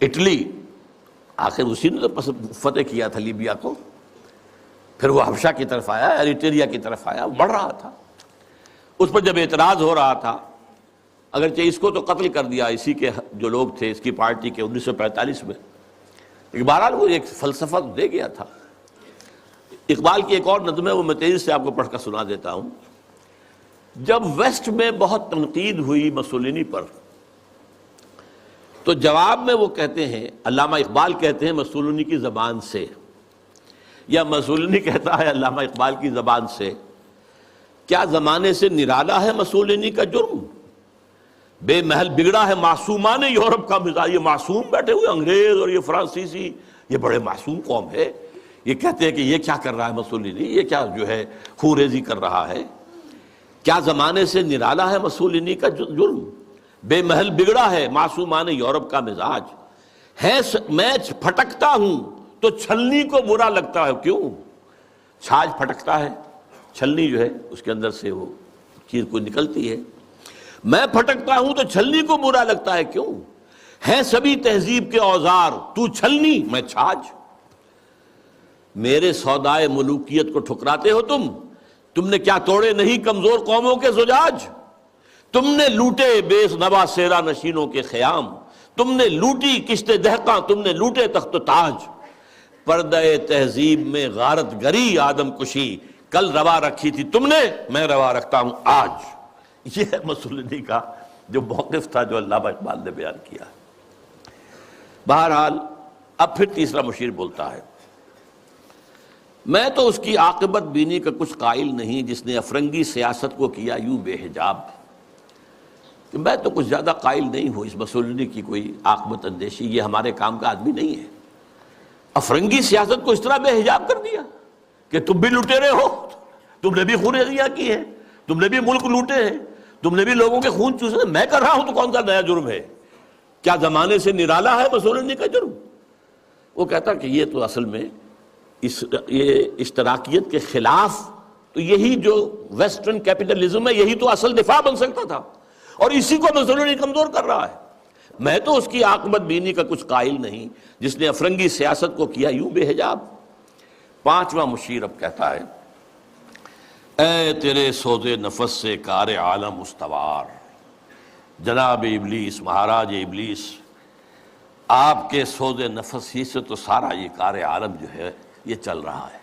Italy, آخر اسی نے تو فتح کیا تھا لیبیا کو، پھر وہ حبشہ کی طرف آیا، ایریٹریا کی طرف آیا، بڑھ رہا تھا۔ اس پر جب اعتراض ہو رہا تھا، اگرچہ اس کو تو قتل کر دیا اسی کے جو لوگ تھے اس کی پارٹی کے 1945 میں، لیکن بہرحال وہ ایک فلسفہ دے گیا تھا۔ اقبال کی ایک اور نظم ہے، وہ میں تیزی سے آپ کو پڑھ کر سنا دیتا ہوں۔ جب ویسٹ میں بہت تنقید ہوئی مسولینی پر، تو جواب میں وہ کہتے ہیں، علامہ اقبال کہتے ہیں مسولینی کی زبان سے، یا مسولینی کہتا ہے علامہ اقبال کی زبان سے، کیا زمانے سے نرالا ہے مسولینی کا جرم؟ بے محل بگڑا ہے معصومان یورپ کا مزاج۔ یہ معصوم بیٹھے ہوئے انگریز اور یہ فرانسیسی، یہ بڑے معصوم قوم ہے، یہ کہتے ہیں کہ یہ کیا کر رہا ہے مسولینی، یہ کیا جو ہے خوریزی کر رہا ہے؟ کیا زمانے سے نرالا ہے مسولینی کا جرم؟ بے محل بگڑا ہے معصومان یورپ کا مزاج ہے، میں پھٹکتا ہوں تو چھلنی کو برا لگتا ہے۔ کیوں؟ چھاج پھٹکتا ہے، چھلنی جو ہے اس کے اندر سے وہ چیز کو نکلتی ہے۔ میں پھٹکتا ہوں تو چھلنی کو برا لگتا ہے، کیوں؟ ہے سبھی تہذیب کے اوزار، تو چھلنی میں چھاج۔ میرے سودائے ملوکیت کو ٹھکراتے ہو تم نے کیا توڑے نہیں کمزور قوموں کے زجاج؟ تم نے لوٹے بے نوا سیرا نشینوں کے خیام، تم نے لوٹی کشت دہقاں، تم نے لوٹے تخت و تاج۔ پردہ تہذیب میں غارت گری آدم کشی، کل روا رکھی تھی تم نے، میں روا رکھتا ہوں آج۔ یہ ہے مسولینی کا جو موقف تھا جو علامہ اقبال نے بیان کیا۔ بہرحال اب پھر تیسرا مشیر بولتا ہے، میں تو اس کی عاقبت بینی کا کچھ قائل نہیں جس نے افرنگی سیاست کو کیا یوں بے حجاب۔ کہ میں تو کچھ زیادہ قائل نہیں ہوں اس مسولینی کی کوئی عاقبت اندیشی، یہ ہمارے کام کا آدمی نہیں ہے۔ افرنگی سیاست کو اس طرح بے حجاب کر دیا کہ تم بھی لٹیرے ہو، تم نے بھی خوریزیاں کی ہیں، تم نے بھی ملک لوٹے ہیں، تم نے بھی لوگوں کے خون چوسے، میں کر رہا ہوں تو کون سا نیا جرم ہے؟ کیا زمانے سے نرالا ہے مسولینی کا جرم؟ وہ کہتا کہ یہ تو اصل میں یہ اشتراکیت کے خلاف، تو یہی جو ویسٹرن کیپٹلزم ہے یہی تو اصل دفاع بن سکتا تھا، اور اسی کو مسولینی کمزور کر رہا ہے۔ میں تو اس کی عاقبت بینی کا کچھ قائل نہیں جس نے افرنگی سیاست کو کیا یوں بے حجاب۔ پانچواں مشیر اب کہتا ہے، اے تیرے سوز نفس سے کار عالم استوار، جناب ابلیس، مہاراج ابلیس، آپ کے سوز نفس ہی سے تو سارا یہ کار عالم جو ہے یہ چل رہا ہے۔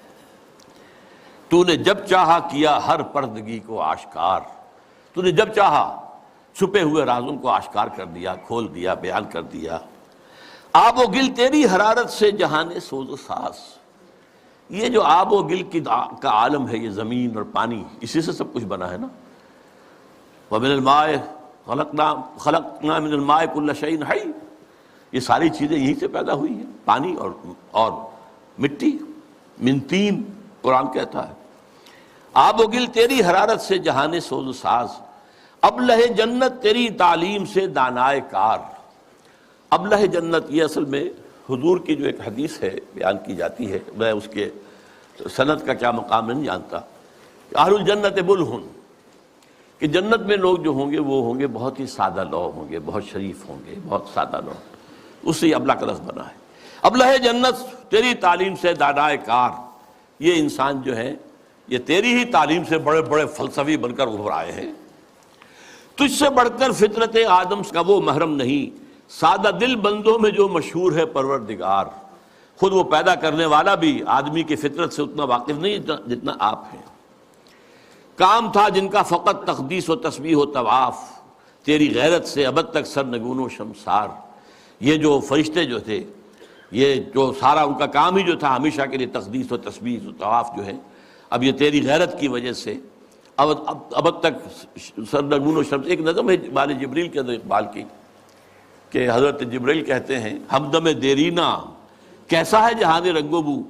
تو نے جب چاہا کیا ہر پردگی کو آشکار، تو نے جب چاہا چھپے ہوئے رازوں کو آشکار کر دیا، کھول دیا، بیان کر دیا۔ آب و گل تیری حرارت سے جہان سوز و ساز، یہ جو آب و گل کا عالم ہے، یہ زمین اور پانی، اسی سے سب کچھ بنا ہے نا۔ وَمِنَ الْمَاءِ خَلَقْنَا مِنَ الْمَاءِ كُلَّ شَيْءٍ حَيٍّ، یہ ساری چیزیں یہیں سے پیدا ہوئی ہیں، پانی اور مٹی، من تین، قرآن کہتا ہے۔ آب و گل تیری حرارت سے جہان سوز و ساز، ابلہ جنت تیری تعلیم سے دانائے کار۔ ابلہ جنت، یہ اصل میں حضور کی جو ایک حدیث ہے بیان کی جاتی ہے، میں اس کے سند کا کیا مقام نہیں جانتا، اہل الجنت بلہن، کہ جنت میں لوگ جو ہوں گے وہ ہوں گے بہت ہی سادہ لوگ ہوں گے، بہت شریف ہوں گے، بہت سادہ لوگ، اس سے ابلہ کا لفظ بنا ہے۔ ابلہ جنت تیری تعلیم سے دانائے کار، یہ انسان جو ہے یہ تیری ہی تعلیم سے بڑے بڑے فلسفی بن کر ابھر آئے ہیں۔ تجھ سے بڑھ کر فطرت آدم کا وہ محرم نہیں، سادہ دل بندوں میں جو مشہور ہے پروردگار۔ خود وہ پیدا کرنے والا بھی آدمی کی فطرت سے اتنا واقف نہیں جتنا آپ ہیں۔ کام تھا جن کا فقط تقدیس و تسبیح و طواف، تیری غیرت سے ابد تک سرنگون و شمسار۔ یہ جو فرشتے جو تھے، یہ جو سارا ان کا کام ہی جو تھا ہمیشہ کے لیے تقدیس و تسبیح و طواف جو ہے، اب یہ تیری غیرت کی وجہ سے ابد تک سرنگون و شمس۔ ایک نظم ہے بال جبریل کے اندر اقبال کی، کہ حضرت جبریل کہتے ہیں ہمدم دیرینا کیسا ہے جہان رنگ و بو،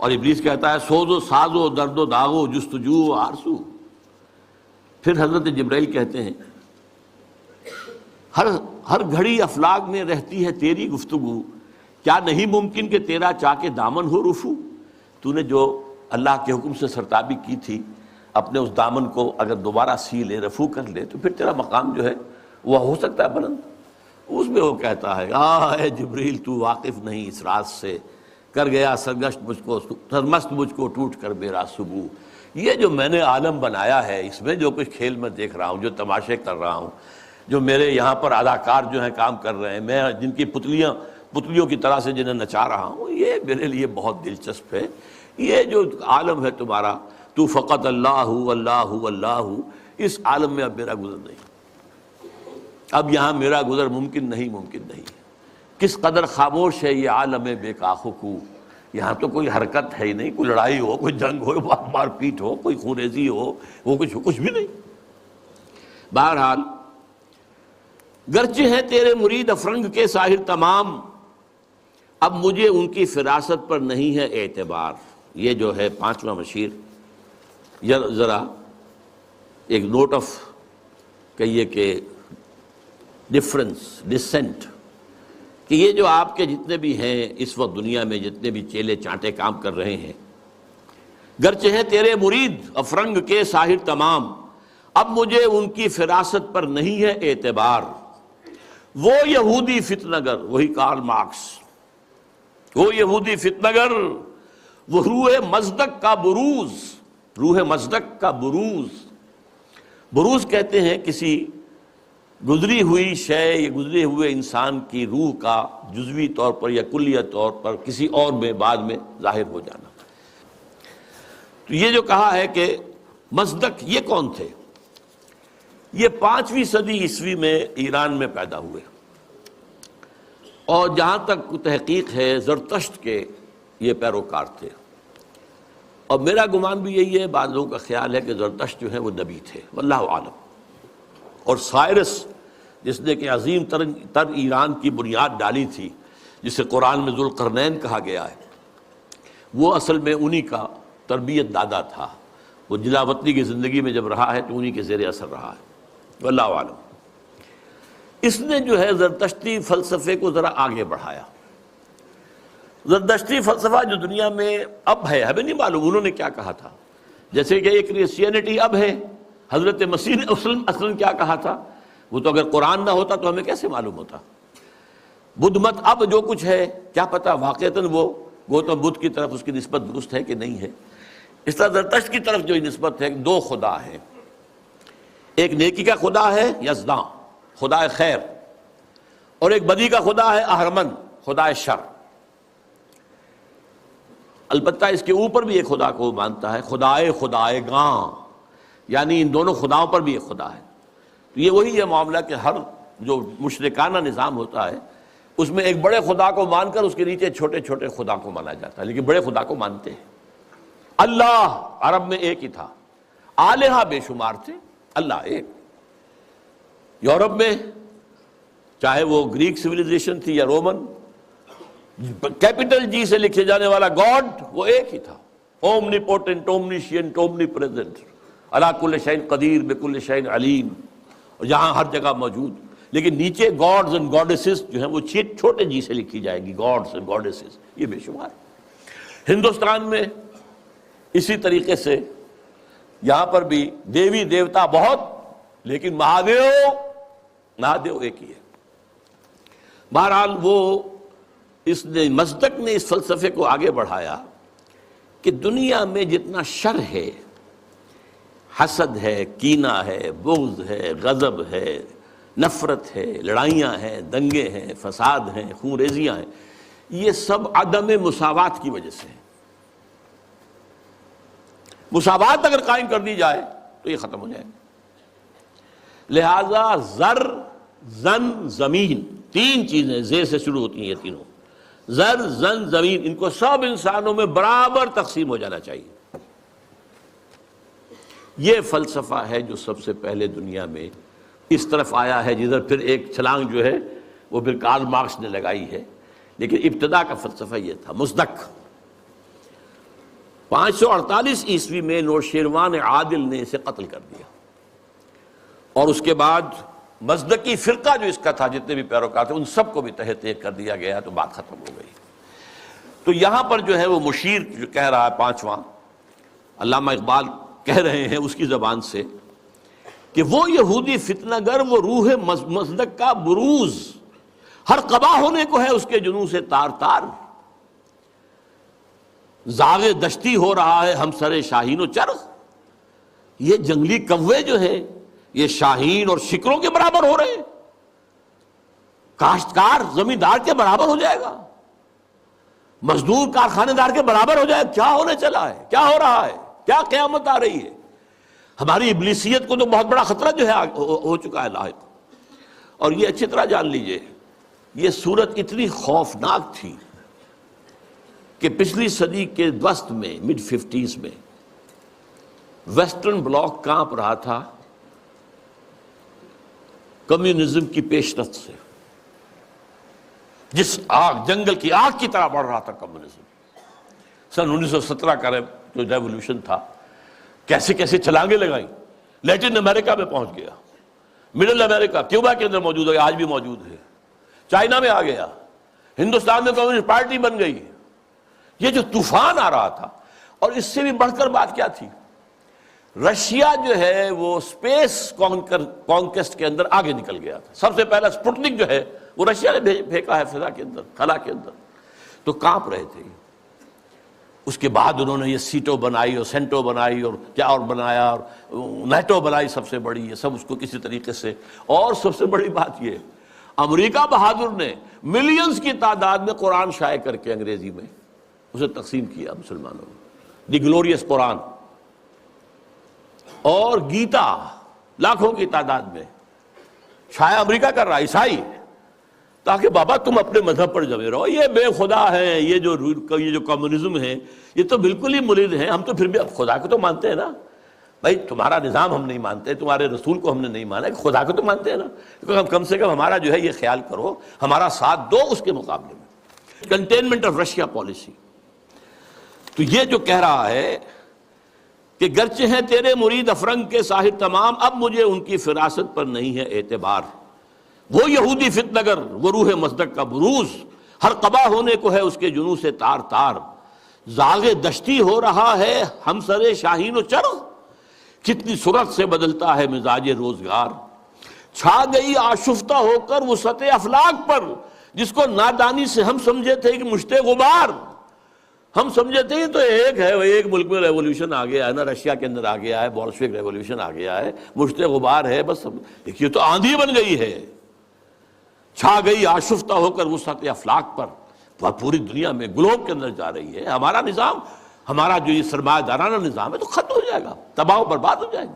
اور ابلیس کہتا ہے سوز و ساز و درد و داغ و جستجو و آرزو۔ پھر حضرت جبریل کہتے ہیں ہر گھڑی افلاک میں رہتی ہے تیری گفتگو، کیا نہیں ممکن کہ تیرا چاک دامن ہو رفو۔ تو نے جو اللہ کے حکم سے سرتابی کی تھی، اپنے اس دامن کو اگر دوبارہ سی لے، رفو کر لے، تو پھر تیرا مقام جو ہے وہ ہو سکتا ہے بلند۔ اس میں وہ کہتا ہے اے جبریل تو واقف نہیں اس راز سے، کر گیا سرمست مجھ کو ٹوٹ کر میرا صبح. یہ جو میں نے عالم بنایا ہے، اس میں جو کچھ کھیل میں دیکھ رہا ہوں، جو تماشے کر رہا ہوں، جو میرے یہاں پر اداکار جو ہیں کام کر رہے ہیں، میں جن کی پتلیوں کی طرح سے جنہیں نچا رہا ہوں، یہ میرے لیے بہت دلچسپ ہے. یہ جو عالم ہے تمہارا، تو فقط اللہ اللہ اللہ، اس عالم میں اب میرا گزر نہیں، اب یہاں میرا گزر ممکن نہیں. کس قدر خاموش ہے یہ عالم بے کاخو، یہاں تو کوئی حرکت ہے ہی نہیں، کوئی لڑائی ہو، کوئی جنگ ہو، مار پیٹ ہو، کوئی خونریزی ہو، وہ کچھ بھی نہیں. بہرحال گرچہ ہیں تیرے مرید افرنگ کے ساحر تمام، اب مجھے ان کی فراست پر نہیں ہے اعتبار. یہ جو ہے 5واں مشیر، ذرا ایک نوٹ آف کہیے کہ ڈسینٹ، کہ یہ جو آپ کے جتنے بھی ہیں اس وقت دنیا میں، جتنے بھی چیلے چانٹے کام کر رہے ہیں، گرچہ ہیں تیرے مرید افرنگ کے ساحر تمام، اب مجھے ان کی فراست پر نہیں ہے اعتبار. وہ یہودی فتنگر، وہی کارل مارکس، وہ یہودی فتنگر، وہ روح مصدق کا بروز. روح مصدق کا بروز کہتے ہیں کسی گزری ہوئی شے یا گزرے ہوئے انسان کی روح کا جزوی طور پر یا کلیہ طور پر کسی اور میں بعد میں ظاہر ہو جانا. تو یہ جو کہا ہے کہ مصدق، یہ کون تھے؟ یہ 5ویں صدی عیسوی میں ایران میں پیدا ہوئے، اور جہاں تک تحقیق ہے زرتشت کے یہ پیروکار تھے. اور میرا گمان بھی یہی ہے، بعض لوگوں کا خیال ہے کہ زرتشت جو ہے وہ نبی تھے، واللہ عالم. اور سائرس جس نے کہ عظیم تر ایران کی بنیاد ڈالی تھی، جسے قرآن میں ذوالقرنین کہا گیا ہے، وہ اصل میں انہی کا تربیت دادا تھا. وہ جلا وطنی کی زندگی میں جب رہا ہے تو انہی کے زیر اثر رہا ہے، واللہ عالم. اس نے جو ہے زرتشتی فلسفے کو ذرا آگے بڑھایا. زرتشتی فلسفہ جو دنیا میں اب ہے، ہمیں نہیں معلوم انہوں نے کیا کہا تھا. جیسے کہ ایک کرسچینٹی اب ہے، حضرت مسیح نے اصلاً کیا کہا تھا، وہ تو اگر قرآن نہ ہوتا تو ہمیں کیسے معلوم ہوتا. بدھ مت اب جو کچھ ہے، کیا پتہ واقعتاً وہ گوتم بدھ کی طرف اس کی نسبت درست ہے کہ نہیں ہے. اس طرح زرتشت کی طرف جو نسبت ہے، 2 خدا ہیں، ایک نیکی کا خدا ہے یزداں، خدا خیر، اور ایک بدی کا خدا ہے اہرمن، خدا شر. البتہ اس کے اوپر بھی ایک خدا کو مانتا ہے، خدائے گاں، یعنی ان دونوں خداؤں پر بھی ایک خدا ہے. تو یہ وہی ہے معاملہ کہ ہر جو مشرکانہ نظام ہوتا ہے اس میں ایک بڑے خدا کو مان کر اس کے نیچے چھوٹے چھوٹے خدا کو مانا جاتا ہے، لیکن بڑے خدا کو مانتے ہیں. اللہ عرب میں ایک ہی تھا، آلہہ بے شمار تھے، اللہ ایک. یورپ میں چاہے وہ گریک سویلائزیشن تھی یا رومن، کیپٹل جی سے لکھے جانے والا گاڈ وہ ایک ہی تھا، اومنی پوٹنٹ، اومنیشینٹ، اومنی پریزنٹ، علی کل شیء قدیر، بکل شیء علیم، اور جہاں ہر جگہ موجود. لیکن نیچے گاڈز اینڈ گاڈیسز جو ہیں وہ چھوٹے جی سے لکھی جائے گی، گاڈز اینڈ گاڈیسز، یہ بے شمار. ہندوستان میں اسی طریقے سے یہاں پر بھی دیوی دیوتا بہت، لیکن مہادیو ایک ہی ہے. بہرحال وہ اس نے مصدق نے اس فلسفے کو آگے بڑھایا کہ دنیا میں جتنا شر ہے، حسد ہے، کینہ ہے، بغض ہے، غضب ہے، نفرت ہے، لڑائیاں ہیں، دنگے ہیں، فساد ہیں، خون ریزیاں ہیں، یہ سب عدم مساوات کی وجہ سے ہیں. مساوات اگر قائم کر دی جائے تو یہ ختم ہو جائے. لہذا زر، زن، زمین، 3 چیزیں زیر سے شروع ہوتی ہیں، یہ تینوں، زر، زن، زمین، ان کو سب انسانوں میں برابر تقسیم ہو جانا چاہیے. یہ فلسفہ ہے جو سب سے پہلے دنیا میں اس طرف آیا ہے، جدھر پھر ایک چھلانگ جو ہے وہ پھر کارل مارکس نے لگائی ہے. لیکن ابتدا کا فلسفہ یہ تھا مصدق. 548 عیسوی میں نوشیروان عادل نے اسے قتل کر دیا، اور اس کے بعد مصدقی فرقہ جو اس کا تھا، جتنے بھی پیروکار تھے، ان سب کو بھی تہہ تیغ کر دیا گیا، تو بات ختم ہو گئی. تو یہاں پر جو ہے وہ مشیر جو کہہ رہا ہے 5واں، علامہ اقبال کہہ رہے ہیں اس کی زبان سے کہ وہ یہودی فتنہ گر، وہ روح مصدق کا بروز، ہر قبا ہونے کو ہے اس کے جنوں سے تار تار، زاغ دشتی ہو رہا ہے ہم سر شاہین و چرخ۔ یہ جنگلی کوے جو ہے یہ شاہین اور شکروں کے برابر ہو رہے ہیں، کاشتکار زمیندار کے برابر ہو جائے گا، مزدور کارخانے دار کے برابر ہو جائے گا۔ کیا ہونے چلا ہے، کیا ہو رہا ہے، کیا قیامت آ رہی ہے؟ ہماری ابلیسیت کو تو بہت بڑا خطرہ جو ہے ہو چکا ہے لاحق۔ اور یہ اچھی طرح جان لیجئے، یہ صورت اتنی خوفناک تھی کہ پچھلی صدی کے وسط میں مڈ 50s میں ویسٹرن بلاک کانپ رہا تھا کمیونزم کی پیشرفت سے، جس آگ، جنگل کی آگ کی طرح بڑھ رہا تھا کمیونزم۔ سن 1917 کا جو ریولوشن تھا، کیسے کیسے چھلانگیں لگائیں، لیٹن امریکہ میں پہنچ گیا، مڈل امریکہ، کیوبا کے اندر موجود ہے، آج بھی موجود ہے، چائنا میں آ گیا، ہندوستان میں کمیونسٹ پارٹی بن گئی۔ یہ جو طوفان آ رہا تھا، اور اس سے بھی بڑھ کر بات کیا تھی، رشیا جو ہے وہ اسپیس کانکسٹ کے اندر آگے نکل گیا تھا۔ سب سے پہلا سپوٹنک جو ہے وہ رشیا نے پھینکا ہے فضا کے اندر، خلا کے اندر، تو کانپ رہے تھے۔ اس کے بعد انہوں نے یہ سیٹو بنائی اور سینٹو بنائی اور کیا اور بنایا، اور نیٹو بنائی سب سے بڑی، یہ سب اس کو کسی طریقے سے۔ اور سب سے بڑی بات یہ، امریکہ بہادر نے ملینز کی تعداد میں قرآن شائع کر کے انگریزی میں اسے تقسیم کیا مسلمانوں میں، دی گلوریس قرآن، اور گیتا لاکھوں کی تعداد میں شائع امریکہ کر رہا، عیسائی، تاکہ بابا تم اپنے مذہب پر جمے رہو، یہ بے خدا ہے، یہ جو کمیونزم ہے یہ تو بالکل ہی مرید ہے، ہم تو پھر بھی اب خدا کو تو مانتے ہیں نا بھائی، تمہارا نظام ہم نہیں مانتے، تمہارے رسول کو ہم نے نہیں مانا، خدا کو تو مانتے ہیں نا، کم سے کم ہمارا جو ہے یہ خیال کرو، ہمارا ساتھ دو اس کے مقابلے میں۔ Containment of Russia policy. تو یہ جو کہہ رہا ہے کہ گرچہ ہیں تیرے مرید افرنگ کے ساحر تمام، اب مجھے ان کی فراست پر نہیں ہے اعتبار، وہ یہودی فتنگر، وہ روح مصدق کا بروز، ہر قبا ہونے کو ہے اس کے جنوں سے تار تار، زاغ دشتی ہو رہا ہے ہم سر شاہین و چرخ، کتنی سرعت سے بدلتا ہے مزاج روزگار، چھا گئی آشفتہ ہو کر وسعت افلاک پر، جس کو نادانی سے ہم سمجھے تھے کہ مشت غبار، ہم سمجھے تھے تو ایک ہے، ایک ملک میں ریولوشن آ گیا ہے نا، رشیا کے اندر آ گیا ہے، بولشوک ریولوشن آ گیا ہے، مشت غبار ہے بس، یہ تو آندھی بن گئی ہے، چھا گئی آشفتہ ہو کر وسعت افلاک پر، پوری دنیا میں گلوب کے اندر جا رہی ہے۔ ہمارا نظام، ہمارا جو یہ سرمایہ دارانہ نظام ہے تو ختم ہو جائے گا، تباہ و برباد ہو جائے گا۔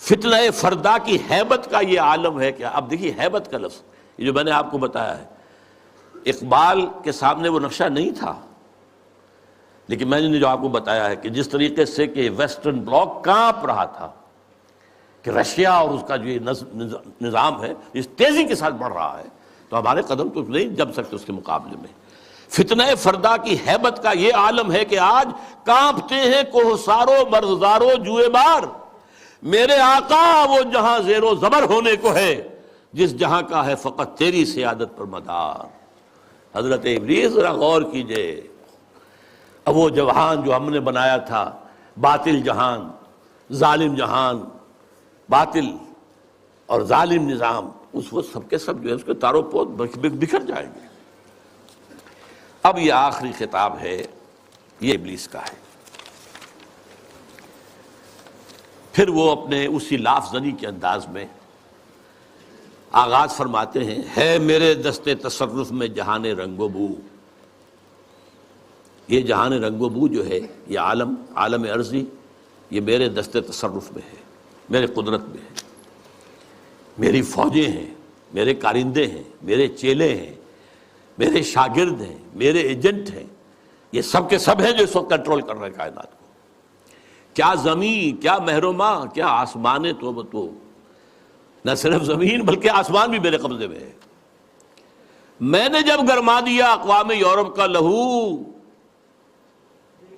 فتنہ فردا کی ہیبت کا یہ عالم ہے کہ اب دیکھیے ہیبت کا لفظ، یہ جو میں نے آپ کو بتایا ہے، اقبال کے سامنے وہ نقشہ نہیں تھا، لیکن میں نے جو آپ کو بتایا ہے کہ جس طریقے سے کہ ویسٹرن بلاک کانپ رہا تھا کہ رشیا اور اس کا جو یہ نظام ہے اس تیزی کے ساتھ بڑھ رہا ہے، تو ہمارے قدم تو نہیں جم سکتے اس کے مقابلے میں۔ فتنہ فردا کی ہیبت کا یہ عالم ہے کہ آج کانپتے ہیں کوہسارو مرغزارو جوئے بار، میرے آقا وہ جہاں زیر و زبر ہونے کو ہے، جس جہاں کا ہے فقط تیری سیادت پر مدار۔ حضرت ابلیس ذرا غور کیجئے، اب وہ جہان جو ہم نے بنایا تھا، باطل جہان، ظالم جہان، باطل اور ظالم نظام، اس وقت سب کے سب جو ہے اس کے تارو پود بکھر جائیں گے۔ اب یہ آخری خطاب ہے، یہ ابلیس کا ہے۔ پھر وہ اپنے اسی لاف زنی کے انداز میں آغاز فرماتے ہیں، ہے میرے دست تصرف میں جہان رنگ و بو۔ یہ جہان رنگ و بو جو ہے، یہ عالم ارضی، یہ میرے دست تصرف میں ہے، میرے قدرت میں ہے، میری فوجیں ہیں، میرے کارندے ہیں، میرے چیلے ہیں، میرے شاگرد ہیں، میرے ایجنٹ ہیں، یہ سب کے سب ہیں جو اس وقت کنٹرول کر رہے ہیں کائنات کو۔ کیا زمین، کیا مہرماں، کیا آسمان تو بتو، نہ صرف زمین بلکہ آسمان بھی میرے قبضے میں ہے۔ میں نے جب گرما دیا اقوام یورپ کا لہو،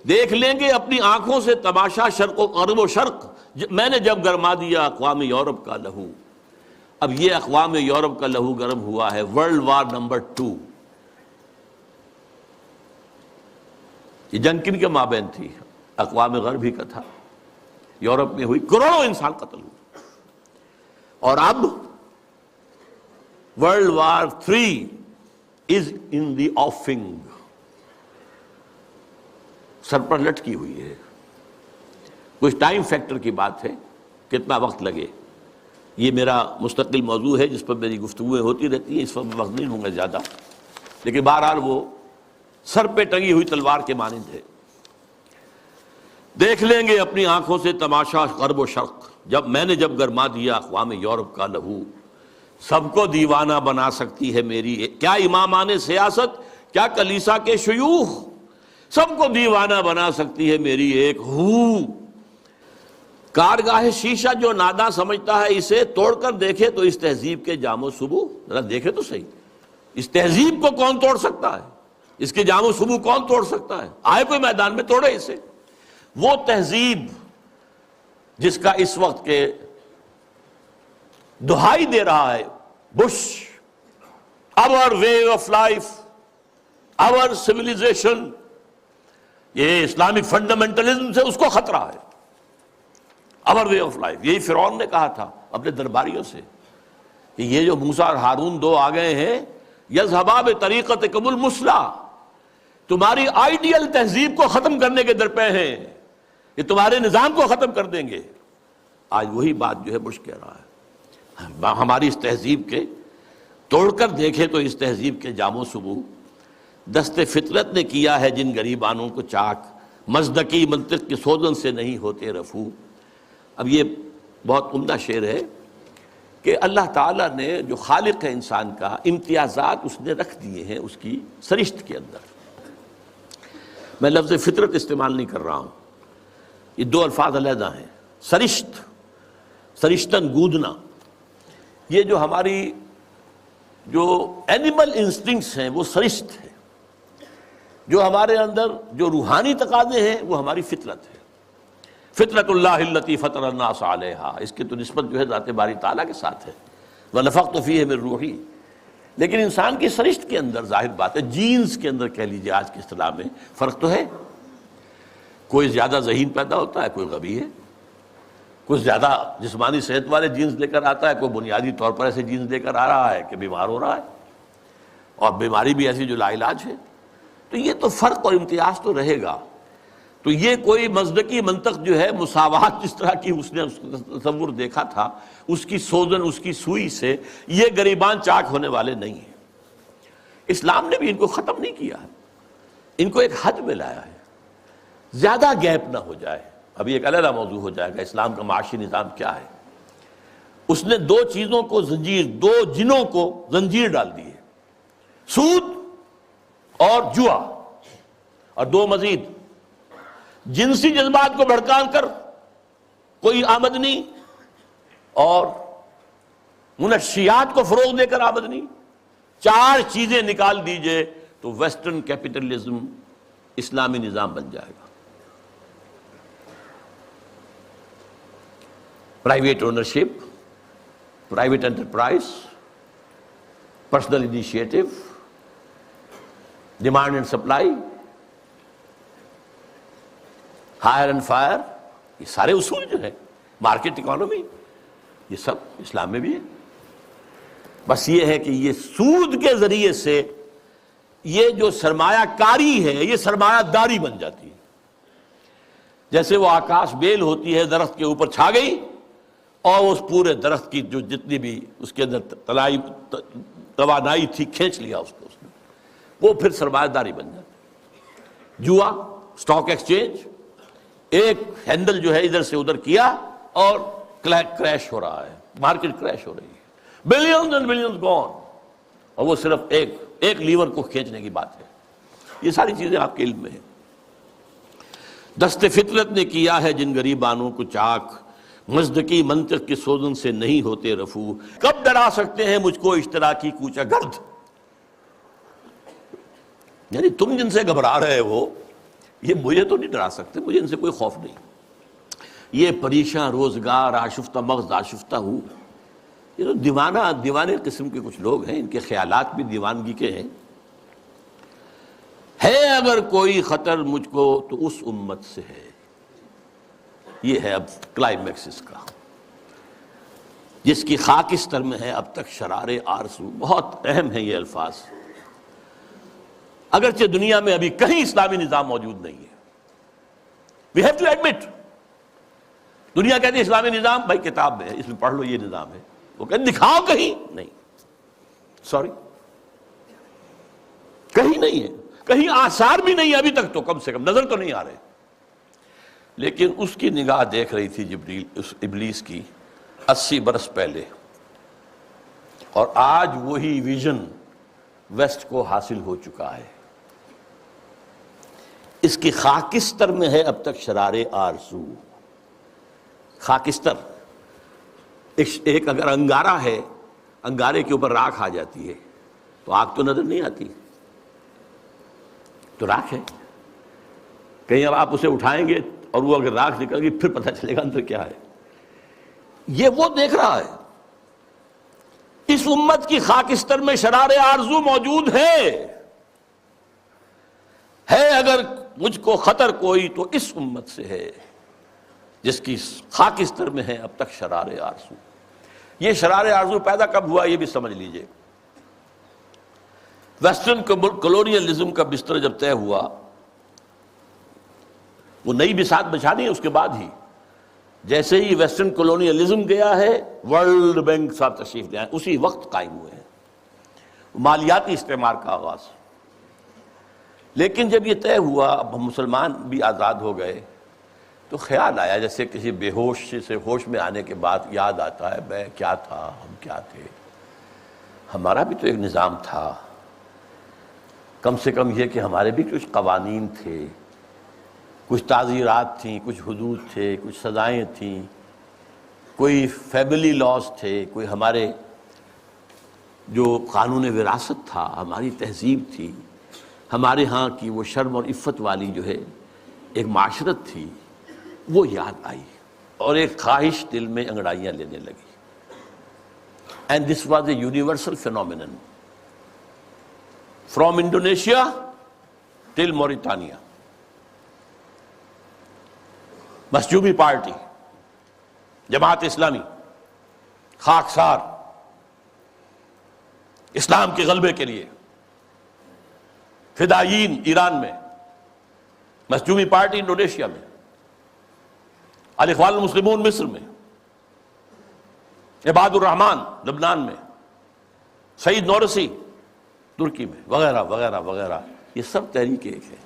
دیکھ لیں گے اپنی آنکھوں سے تماشا شرق و غرب و شرق، میں نے جب گرما دیا اقوام یورپ کا لہو۔ اب یہ اقوام یورپ کا لہو گرم ہوا ہے ورلڈ وار نمبر 2۔ یہ جنگ کن کے مابین تھی؟ اقوام غربی کا تھا، یورپ میں ہوئی، کروڑوں انسان قتل ہوئے، اور اب World War III is in the offing. سر پر لٹکی ہوئی ہے. کچھ ٹائم فیکٹر کی بات ہے، کتنا وقت لگے. یہ میرا مستقل موضوع ہے جس پر میری گفتگویں ہوتی رہتی ہیں، اس وقت وقت نہیں ہوں گا زیادہ، لیکن بہرحال وہ سر پہ ٹنگی ہوئی تلوار کے مانند ہے. دیکھ لیں گے اپنی آنکھوں سے تماشا غرب و شرق، جب گرما دیا اقوام یورپ کا لہو. سب کو دیوانہ بنا سکتی ہے میری کیا امامان سیاست، کیا کلیسا کے شیوخ. سب کو دیوانہ بنا سکتی ہے میری ایک ہو. کارگاہ شیشہ جو ناداں سمجھتا ہے اسے توڑ کر دیکھے تو اس تہذیب کے جام و صبو. ذرا دیکھے تو صحیح، اس تہذیب کو کون توڑ سکتا ہے؟ اس کے جام و صبو کون توڑ سکتا ہے؟ آئے کوئی میدان میں توڑے اسے. وہ تہذیب جس کا اس وقت کے دہائی دے رہا ہے Bush, our way of life, our civilization، یہ اسلامک فنڈامنٹلزم سے اس کو خطرہ ہے. our way of life، یہی فرعون نے کہا تھا اپنے درباریوں سے کہ یہ جو موسیٰ اور ہارون دو آ گئے ہیں، یذهبا بطریقتکم المثلی، تمہاری آئیڈیل تہذیب کو ختم کرنے کے درپے ہیں، یہ تمہارے نظام کو ختم کر دیں گے. آج وہی بات جو ہے بش کہہ رہا ہے. ہماری اس تہذیب کے توڑ کر دیکھے تو اس تہذیب کے جام و صبو. دست فطرت نے کیا ہے جن گریبانوں کو چاک، مزدکی منطق کی سوزن سے نہیں ہوتے رفو. اب یہ بہت عمدہ شعر ہے کہ اللہ تعالیٰ نے جو خالق ہے انسان کا، امتیازات اس نے رکھ دیے ہیں اس کی سرشت کے اندر. میں لفظ فطرت استعمال نہیں کر رہا ہوں، یہ دو الفاظ علیحدہ ہیں. سرشت، سرشتن گودنا، یہ جو ہماری جو اینیمل انسٹنکٹس ہیں وہ سرشت ہے. جو ہمارے اندر جو روحانی تقاضے ہیں وہ ہماری فطرت ہے. فطرت اللہ التی فطر الناس علیہا، اس کی تو نسبت جو ہے ذات باری تعالیٰ کے ساتھ ہے. وَنَفَخْتُ فِيهِ مِن رُوحِي. لیکن انسان کی سرشت کے اندر ظاہر بات ہے، جینز کے اندر کہہ لیجیے آج کی اصطلاح میں فرق تو ہے. کوئی زیادہ ذہین پیدا ہوتا ہے، کوئی غبی ہے. کوئی زیادہ جسمانی صحت والے جینز لے کر آتا ہے، کوئی بنیادی طور پر ایسے جینز لے کر آ رہا ہے کہ بیمار ہو رہا ہے، اور بیماری بھی ایسی جو لا علاج ہے. تو یہ تو فرق اور امتیاز تو رہے گا. تو یہ کوئی مزدکی منطق جو ہے، مساوات جس طرح کی اس نے تصور دیکھا تھا، اس کی سوزن، اس کی سوئی سے یہ گریبان چاک ہونے والے نہیں ہیں. اسلام نے بھی ان کو ختم نہیں کیا ہے، ان کو ایک حد میں لایا ہے. زیادہ گیپ نہ ہو جائے. ابھی ایک علیحدہ موضوع ہو جائے گا اسلام کا معاشی نظام کیا ہے. اس نے دو چیزوں کو زنجیر، دو جنوں کو زنجیر ڈال دی ہے، سود اور جوا، اور دو مزید جنسی جذبات کو بھڑکا کر کوئی آمدنی، اور منشیات کو فروغ دے کر آمدنی. چار چیزیں نکال دیجئے تو ویسٹرن کیپٹلزم اسلامی نظام بن جائے گا. Private ownership, private enterprise, personal initiative, demand and supply, hire and fire, یہ سارے اصول جو ہے، مارکیٹ اکانومی، یہ سب اسلام میں بھی ہے. بس یہ ہے کہ یہ سود کے ذریعے سے یہ جو سرمایہ کاری ہے یہ سرمایہ داری بن جاتی ہے. جیسے وہ آکاش بیل ہوتی ہے، درخت کے اوپر چھا گئی اور اس پورے درخت کی جو جتنی بھی اس کے اندر توانائی تھی کھینچ لیا اس کو، اس نے، وہ پھر سرمایہ داری بن جاتی. جوا، سٹاک ایکسچینج، ایک ہینڈل جو ہے ادھر سے ادھر کیا اور کریش ہو رہا ہے، مارکیٹ کریش ہو رہی ہے، بلینز اینڈ بلینز گون، اور وہ صرف ایک لیور کو کھینچنے کی بات ہے. یہ ساری چیزیں آپ کے علم میں ہیں. دست فطرت نے کیا ہے جن گریبانوں کو چاک، مزدکی منطق کی سوزن سے نہیں ہوتے رفو. کب ڈرا سکتے ہیں مجھ کو اشتراکی کوچہ گرد، یعنی تم جن سے گھبرا رہے ہو یہ مجھے تو نہیں ڈرا سکتے، مجھے ان سے کوئی خوف نہیں. یہ پریشاں روزگار آشفتہ مغز آشفتہ ہوں، یہ تو دیوانے قسم کے کچھ لوگ ہیں، ان کے خیالات بھی دیوانگی کے ہیں. ہے اگر کوئی خطر مجھ کو تو اس امت سے ہے. یہ ہے اب کلائمیکس اس کا. جس کی خاکستر میں ہے اب تک شرار آرزو. بہت اہم ہیں یہ الفاظ. اگرچہ دنیا میں ابھی کہیں اسلامی نظام موجود نہیں ہے. We have to admit. دنیا کہتی ہے اسلامی نظام، بھائی کتاب میں ہے، اس میں پڑھ لو یہ نظام ہے. وہ کہتے دکھاؤ کہیں. نہیں، سوری، کہیں نہیں ہے، کہیں آثار بھی نہیں ہے ابھی تک. تو کم سے کم نظر تو نہیں آ رہے. لیکن اس کی نگاہ دیکھ رہی تھی جبریل، اس ابلیس کی 80 برس پہلے، اور آج وہی ویژن ویسٹ کو حاصل ہو چکا ہے. اس کی خاکستر میں ہے اب تک شرار آرزو. خاکستر ایک اگر انگارہ ہے، انگارے کے اوپر راکھ آ جاتی ہے تو آگ تو نظر نہیں آتی، تو راکھ ہے. کہیں اب آپ اسے اٹھائیں گے اور وہ اگر راکھ نکل گئی پھر پتہ چلے گا اندر کیا ہے. یہ وہ دیکھ رہا ہے. اس امت کی خاکستر میں شرار آرزو موجود ہے اگر مجھ کو خطر کوئی تو اس امت سے ہے جس کی خاکستر میں ہے اب تک شرار آرزو. یہ شرار آرزو پیدا کب ہوا یہ بھی سمجھ لیجئے. ویسٹرن کولونیلزم کا بستر جب طے ہوا، وہ نئی بساط بچھانی ہے اس کے بعد ہی. جیسے ہی ویسٹرن کولونیلزم گیا ہے، ورلڈ بینک صاحب تشریف لے آئے، اسی وقت قائم ہوئے ہیں. مالیاتی استعمار کا آغاز. لیکن جب یہ طے ہوا، اب ہم مسلمان بھی آزاد ہو گئے، تو خیال آیا جیسے کسی بے ہوش سے ہوش میں آنے کے بعد یاد آتا ہے میں کیا تھا، ہم کیا تھے. ہمارا بھی تو ایک نظام تھا، کم سے کم یہ کہ ہمارے بھی کچھ قوانین تھے، کچھ تعزیرات تھیں، کچھ حدود تھے، کچھ سزائیں تھیں، کوئی فیملی لاز تھے، کوئی ہمارے جو قانون وراثت تھا، ہماری تہذیب تھی، ہمارے ہاں کی وہ شرم اور عفت والی جو ہے ایک معاشرت تھی. وہ یاد آئی اور ایک خواہش دل میں انگڑائیاں لینے لگی. And this was a universal phenomenon from Indonesia till Mauritania. مسجوبی پارٹی، جماعت اسلامی، خاکسار اسلام کے غلبے کے لیے، فدائیین ایران میں، مسجوبی پارٹی انڈونیشیا میں، الاخوان المسلمون مصر میں، عباد الرحمن لبنان میں، سعید نورسی ترکی میں، وغیرہ وغیرہ وغیرہ. یہ سب تحریک ایک ہے.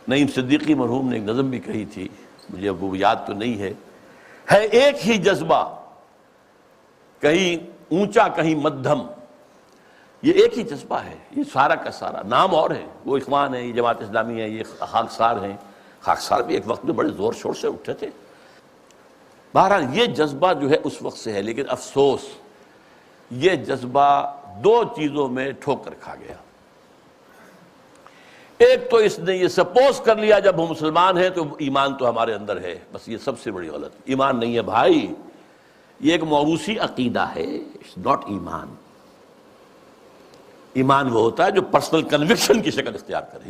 نعیم صدیقی مرحوم نے ایک نظم بھی کہی تھی، مجھے اب وہ یاد تو نہیں ہے ایک ہی جذبہ، کہیں اونچا کہیں مدھم. یہ ایک ہی جذبہ ہے، یہ سارا کا سارا. نام اور ہے، وہ اخوان ہیں، یہ جماعت اسلامی ہے، یہ خاکسار ہیں. خاکسار بھی ایک وقت میں بڑے زور شور سے اٹھے تھے. بہرحال یہ جذبہ جو ہے اس وقت سے ہے، لیکن افسوس یہ جذبہ دو چیزوں میں ٹھوکر کھا گیا. ایک تو اس نے یہ سپوز کر لیا جب ہم مسلمان ہیں تو ایمان تو ہمارے اندر ہے. بس یہ سب سے بڑی غلط. ایمان نہیں ہے بھائی، یہ ایک موروثی عقیدہ ہے. اٹس ناٹ ایمان. ایمان وہ ہوتا ہے جو پرسنل کنوکشن کی شکل اختیار کرے.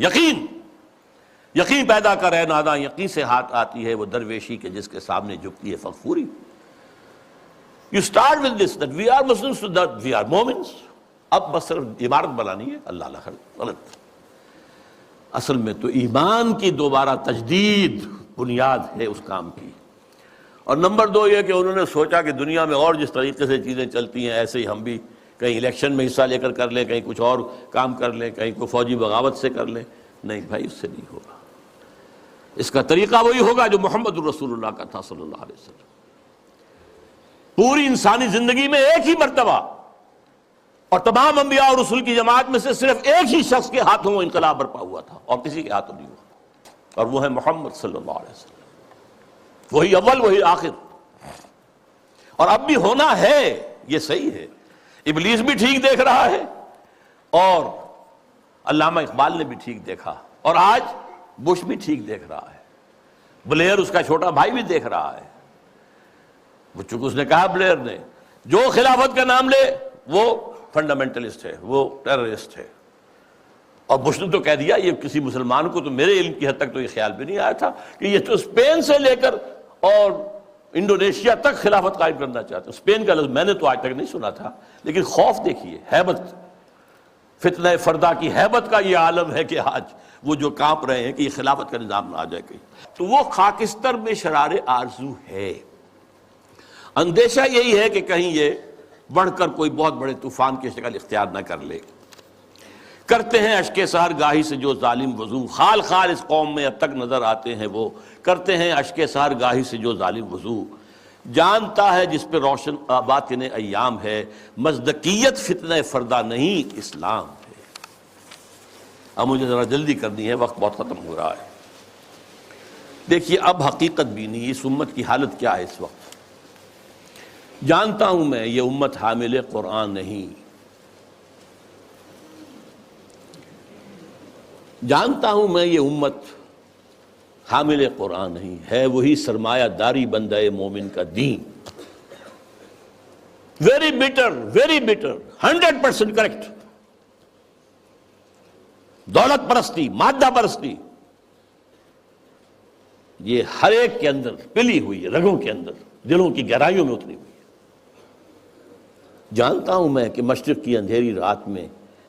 یقین پیدا کرے ناداں یقین سے ہاتھ آتی ہے وہ درویشی کے جس کے سامنے جھکتی ہے فغفوری. You start with this that we are Muslims, so that we are Momins. اب بس صرف عبارت بنانی ہے، اللہ اللہ غلط. اصل میں تو ایمان کی دوبارہ تجدید بنیاد ہے اس کام کی. اور نمبر دو یہ کہ انہوں نے سوچا کہ دنیا میں اور جس طریقے سے چیزیں چلتی ہیں ایسے ہی ہم بھی کہیں الیکشن میں حصہ لے کر لیں، کہیں کچھ اور کام کر لیں، کہیں کوئی فوجی بغاوت سے کر لیں. نہیں بھائی، اس سے نہیں ہوگا. اس کا طریقہ وہی ہوگا جو محمد الرسول اللہ کا تھا صلی اللہ علیہ وسلم. پوری انسانی زندگی میں ایک ہی مرتبہ، اور تمام انبیاء اور رسول کی جماعت میں سے صرف ایک ہی شخص کے ہاتھوں وہ انقلاب برپا ہوا تھا اور کسی کے ہاتھوں نہیں ہوا، اور وہ ہے محمد صلی اللہ علیہ وسلم. وہی اول وہی آخر. اور اب بھی ہونا ہے، یہ صحیح ہے. ابلیس بھی ٹھیک دیکھ رہا ہے اور علامہ اقبال نے بھی ٹھیک دیکھا، اور آج بش بھی ٹھیک دیکھ رہا ہے. بلیئر اس کا چھوٹا بھائی بھی دیکھ رہا ہے. وہ چونکہ اس نے کہا بلیئر نے جو خلافت کا نام لے وہ فنڈامنٹلسٹ ہے، وہ ٹیررسٹ ہے. اور بش نے تو کہہ دیا، یہ کسی مسلمان کو تو میرے علم کی حد تک تو یہ خیال بھی نہیں آیا تھا کہ یہ تو اسپین سے لے کر اور انڈونیشیا تک خلافت قائم کرنا چاہتے ہیں. اسپین کا لفظ میں نے تو آج تک نہیں سنا تھا، لیکن خوف دیکھیے، ہیبت، فتنہ فردہ کی ہیبت کا یہ عالم ہے کہ آج وہ جو کانپ رہے ہیں کہ یہ خلافت کا نظام نہ آ جائے کہیں. تو وہ خاکستر میں شرار آرزو ہے. اندیشہ یہی ہے کہ کہیں یہ بڑھ کر کوئی بہت بڑے طوفان کی شکل اختیار نہ کر لے. کرتے ہیں اشک سحر گاہی سے جو ظالم وضو، خال خال اس قوم میں اب تک نظر آتے ہیں وہ. کرتے ہیں اشک سحر گاہی سے جو ظالم وضو، جانتا ہے جس پہ روشن باطن ایام ہے، مصدقیت فتنہ فردہ نہیں اسلام ہے. اب مجھے ذرا جلدی کرنی ہے، وقت بہت ختم ہو رہا ہے. دیکھیے اب حقیقت بینی اس امت کی حالت کیا ہے اس وقت. جانتا ہوں میں یہ امت حامل قرآن نہیں، جانتا ہوں میں یہ امت حامل قرآن نہیں، ہے وہی سرمایہ داری بندہ مومن کا دین. Very better 100% correct. دولت پرستی، مادہ پرستی، یہ ہر ایک کے اندر پلی ہوئی ہے، رگوں کے اندر، دلوں کی گہرائیوں میں اتری ہوئی ہے. جانتا ہوں میں کہ مشرق کی اندھیری رات میں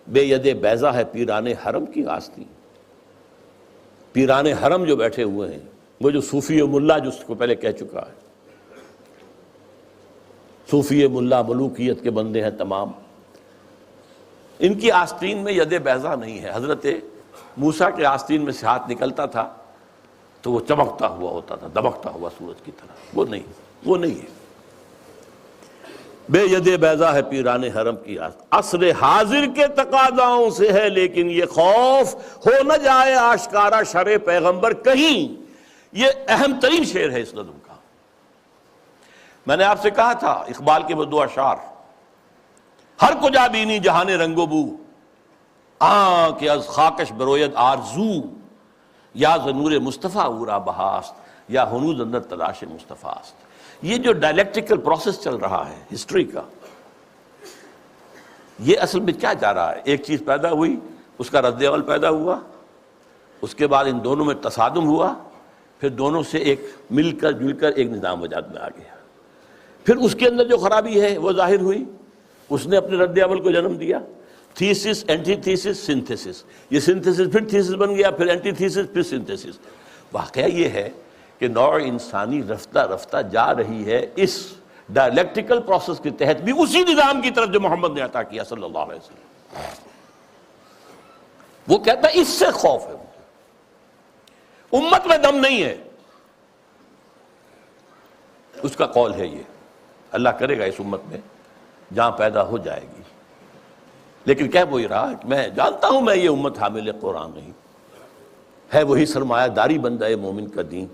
بے ید بیضا ہے پیران حرم کی آستین. پیران حرم جو بیٹھے ہوئے ہیں، وہ جو صوفی و ملا جو اس کو پہلے کہہ چکا ہے، صوفی ملا ملوکیت کے بندے ہیں تمام، ان کی آستین میں ید بیضا نہیں ہے. حضرت موسیٰ کے آستین میں سے ہاتھ نکلتا تھا تو وہ چمکتا ہوا ہوتا تھا، دمکتا ہوا سورج کی طرح. وہ نہیں ہے. بے ید بیضا ہے پیران حرم کی عصر حاضر کے تقاضاؤں سے ہے، لیکن یہ خوف ہو نہ جائے آشکارا شرع پیغمبر کہیں. یہ اہم ترین شعر ہے اس نظم کا. میں نے آپ سے کہا تھا اقبال کے وہ دو اشعار، ہر کجا بینی جہان رنگ و بو، کہ از خاکش بروید آرزو، یا ز مصطفیٰ اورا بہاست، یا ہنوز اندر تلاش مصطفیٰ است. یہ جو ڈائلیکٹیکل پروسیس چل رہا ہے ہسٹری کا، یہ اصل میں کیا جا رہا ہے؟ ایک چیز پیدا ہوئی، اس کا رد عمل پیدا ہوا، اس کے بعد ان دونوں میں تصادم ہوا، پھر دونوں سے ایک مل کر جل کر ایک نظام وجود میں آ گیا. پھر اس کے اندر جو خرابی ہے وہ ظاہر ہوئی، اس نے اپنے رد عمل کو جنم دیا. Thesis, antithesis, synthesis. یہ سنتھیسس پھر تھیسس بن گیا، پھر اینٹی تھیسس، پھر سنتھیسس. واقعہ یہ ہے کہ نوع انسانی رفتہ رفتہ جا رہی ہے اس ڈائلیکٹیکل پروسیس کے تحت بھی اسی نظام کی طرف جو محمد نے عطا کیا صلی اللہ علیہ وسلم. وہ کہتا ہے اس سے خوف ہے، امت میں دم نہیں ہے. اس کا قول ہے یہ، اللہ کرے گا اس امت میں جہاں پیدا ہو جائے گی. لیکن کہہ وہی رہا کہ میں جانتا ہوں میں یہ امت حامل قرآن نہیں، ہے وہی سرمایہ داری بندہ مومن کا دین.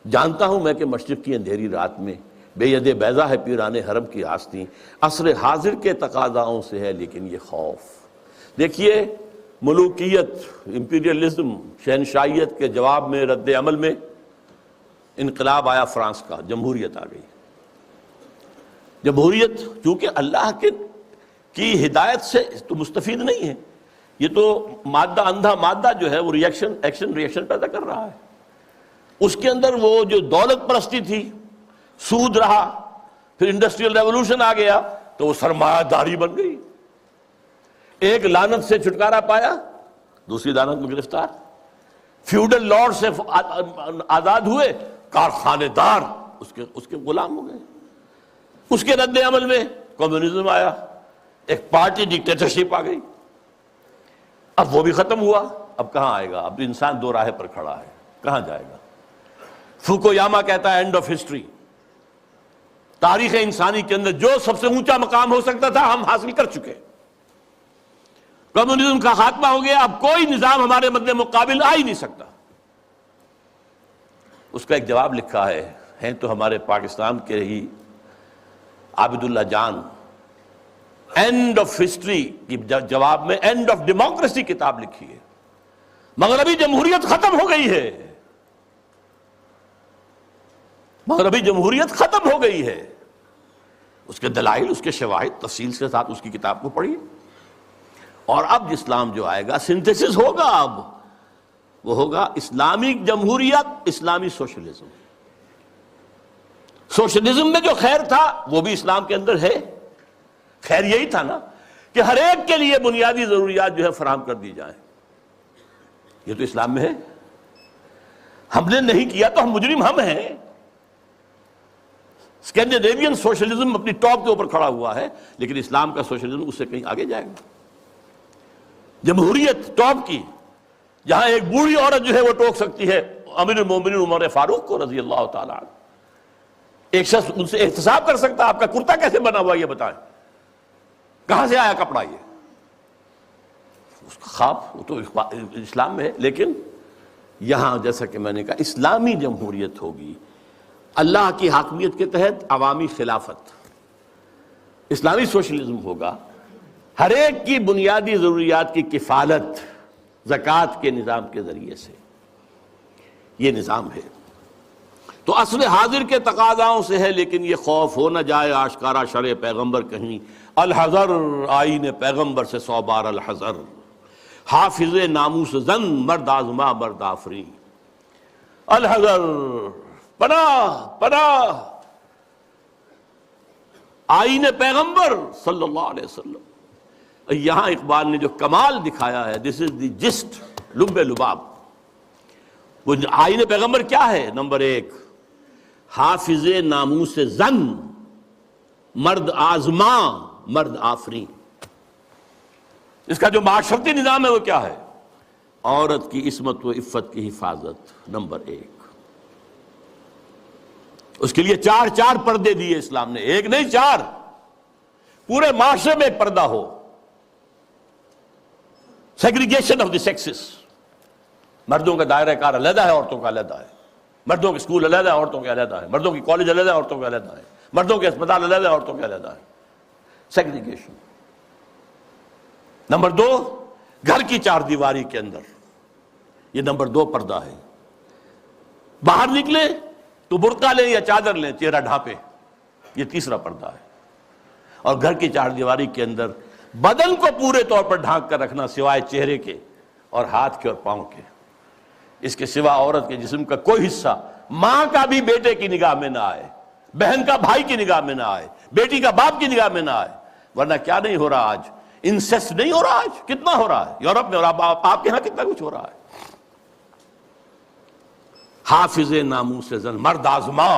جانتا ہوں میں کہ مشرق کی اندھیری رات میں بے ید بیضا ہے پیران حرم کی آستین، عصر حاضر کے تقاضاؤں سے ہے لیکن یہ خوف. دیکھیے ملوکیت، امپیریلزم، شہنشاہیت کے جواب میں رد عمل میں انقلاب آیا فرانس کا، جمہوریت آ گئی. جمہوریت چونکہ اللہ کی ہدایت سے تو مستفید نہیں ہے، یہ تو مادہ، اندھا مادہ جو ہے وہ ایکشن ریئیکشن پیدا کر رہا ہے. اس کے اندر وہ جو دولت پرستی تھی، سود رہا، پھر انڈسٹریل ریولوشن آ گیا تو وہ سرمایہ داری بن گئی. ایک لعنت سے چھٹکارا پایا، دوسری لعنت میں گرفتار. فیوڈل لارڈ سے آزاد ہوئے، کارخانے دار اس کے غلام ہو گئے. اس کے رد عمل میں کمیونزم آیا، ایک پارٹی ڈکٹیٹرشپ آ گئی. اب وہ بھی ختم ہوا، اب کہاں آئے گا؟ اب انسان دو راہ پر کھڑا ہے، کہاں جائے گا؟ فوکویاما کہتا ہے اینڈ آف ہسٹری. تاریخ انسانی کے اندر جو سب سے اونچا مقام ہو سکتا تھا ہم حاصل کر چکے. کمیونزم کا خاتمہ ہو گیا، اب کوئی نظام ہمارے مد مقابل آ ہی نہیں سکتا. اس کا ایک جواب لکھا ہے تو ہمارے پاکستان کے ہی عابد اللہ جان، اینڈ آف ہسٹری کی جواب میں اینڈ آف ڈیموکریسی کتاب لکھی ہے. مغربی جمہوریت ختم ہو گئی ہے، مغربی جمہوریت ختم ہو گئی ہے. اس کے دلائل، اس کے شواہد تفصیل کے ساتھ اس کی کتاب کو پڑھیے. اور اب اسلام جو آئے گا سنتھیسس ہوگا، اب وہ ہوگا اسلامی جمہوریت، اسلامی سوشلزم. سوشلزم میں جو خیر تھا وہ بھی اسلام کے اندر ہے. خیر یہی تھا نا کہ ہر ایک کے لیے بنیادی ضروریات جو ہے فراہم کر دی جائیں. یہ تو اسلام میں ہے. ہم نے نہیں کیا تو ہم مجرم ہم ہیں. اسکینڈینیوین سوشلزم اپنی ٹاپ کے اوپر کھڑا ہوا ہے، لیکن اسلام کا سوشلزم اس سے کہیں آگے جائے گا. جمہوریت ٹاپ کی، جہاں ایک بوڑھی عورت جو ہے وہ ٹوک سکتی ہے امیر المومنین عمر فاروق کو رضی اللہ تعالیٰ عنہ. ایک شخص ان سے احتساب کر سکتا آپ کا کرتا کیسے بنا ہوا یہ بتائیں، کہاں سے آیا کپڑا، یہ اس کا خواب وہ تو اسلام میں ہے. لیکن یہاں جیسا کہ میں نے کہا اسلامی جمہوریت ہوگی، اللہ کی حاکمیت کے تحت عوامی خلافت، اسلامی سوشلزم ہوگا، ہر ایک کی بنیادی ضروریات کی کفالت زکوٰۃ کے نظام کے ذریعے سے. یہ نظام ہے تو اصل حاضر کے تقاضاؤں سے ہے، لیکن یہ خوف ہو نہ جائے آشکارا شرع پیغمبر کہیں. الحذر آئین پیغمبر سے 100 بار الحذر، حافظ ناموس زن مرد آزما مرد آفری. الحذر، پناہ پناہ، آئین پیغمبر صلی اللہ علیہ وسلم. یہاں اقبال نے جو کمال دکھایا ہے، دس از دی جسٹ، لب لباب. وہ آئین پیغمبر کیا ہے؟ نمبر 1 حافظ ناموس زن مرد آزما مرد آفری. اس کا جو معاشرتی نظام ہے وہ کیا ہے؟ عورت کی عصمت و عفت کی حفاظت نمبر 1. اس کے لیے 4 پردے دیے اسلام نے، 1 نہیں 4. پورے معاشرے میں ایک پردہ ہو. سیگریگیشن آف دی سیکسز، مردوں کا دائرہ کار علیحدہ ہے، عورتوں کا علیحدہ ہے. مردوں کے اسکول علیحدہ ہے، عورتوں کے علیحدہ ہے. مردوں کی کالج علیحدہ ہے، عورتوں کے علیحدہ ہے. مردوں کے اسپتال علیحدہ ہے، عورتوں کے علیحدہ ہے. سیگریگیشن. نمبر 2 گھر کی 4 دیواری کے اندر، یہ نمبر 2 پردہ ہے. باہر نکلے تو برقع لیں یا چادر لیں، چہرہ ڈھانپے، یہ تیسرا پردہ ہے. اور گھر کی 4 دیواری کے اندر بدن کو پورے طور پر ڈھانک کر رکھنا سوائے چہرے کے اور ہاتھ کے اور پاؤں کے. اس کے سوا عورت کے جسم کا کوئی حصہ ماں کا بھی بیٹے کی نگاہ میں نہ آئے، بہن کا بھائی کی نگاہ میں نہ آئے، بیٹی کا باپ کی نگاہ میں نہ آئے. ورنہ کیا نہیں ہو رہا آج؟ انسیسٹ نہیں ہو رہا آج؟ کتنا ہو رہا ہے یورپ میں، اور آپ کے ہاں کتنا کچھ ہو رہا ہے. حافظ ناموس زن مرد آزما،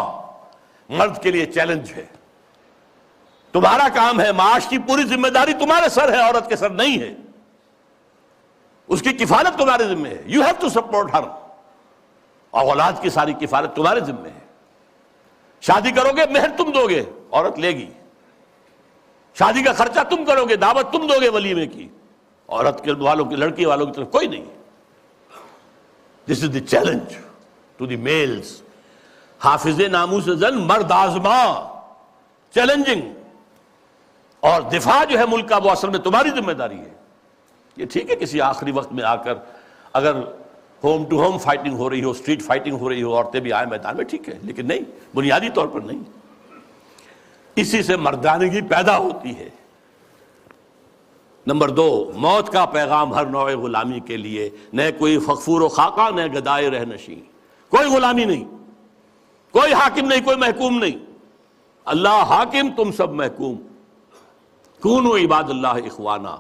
مرد کے لیے چیلنج ہے. تمہارا کام ہے، معاش کی پوری ذمہ داری تمہارے سر ہے، عورت کے سر نہیں ہے. اس کی کفالت تمہارے ذمہ ہے. یو ہیو ٹو سپورٹ ہر. اور اولاد کی ساری کفالت تمہارے ذمہ ہے. شادی کرو گے مہر تم دو گے، عورت لے گی. شادی کا خرچہ تم کرو گے، دعوت تم دو گے ولیمے کی. عورت کے والوں کی، لڑکی والوں کی طرف کوئی نہیں. This is the challenge to the males. حافظ ناموس زن مرد آزما، چیلنجنگ. اور دفاع جو ہے ملک کا وہ اصل میں تمہاری ذمہ داری ہے. یہ ٹھیک ہے کسی آخری وقت میں آ کر اگر ہوم ٹو ہوم فائٹنگ ہو رہی ہو، اسٹریٹ فائٹنگ ہو رہی ہو، عورتیں بھی آئیں میدان میں، ٹھیک ہے، لیکن نہیں، بنیادی طور پر نہیں. اسی سے مردانگی پیدا ہوتی ہے. نمبر 2 موت کا پیغام ہر نوع غلامی کے لیے. نہ کوئی فخفور و خاکہ، نہ گدائے رہ نشین. کوئی غلامی نہیں، کوئی حاکم نہیں، کوئی محکوم نہیں. اللہ حاکم، تم سب محکوم. کونوا عباد اللہ اخوانا.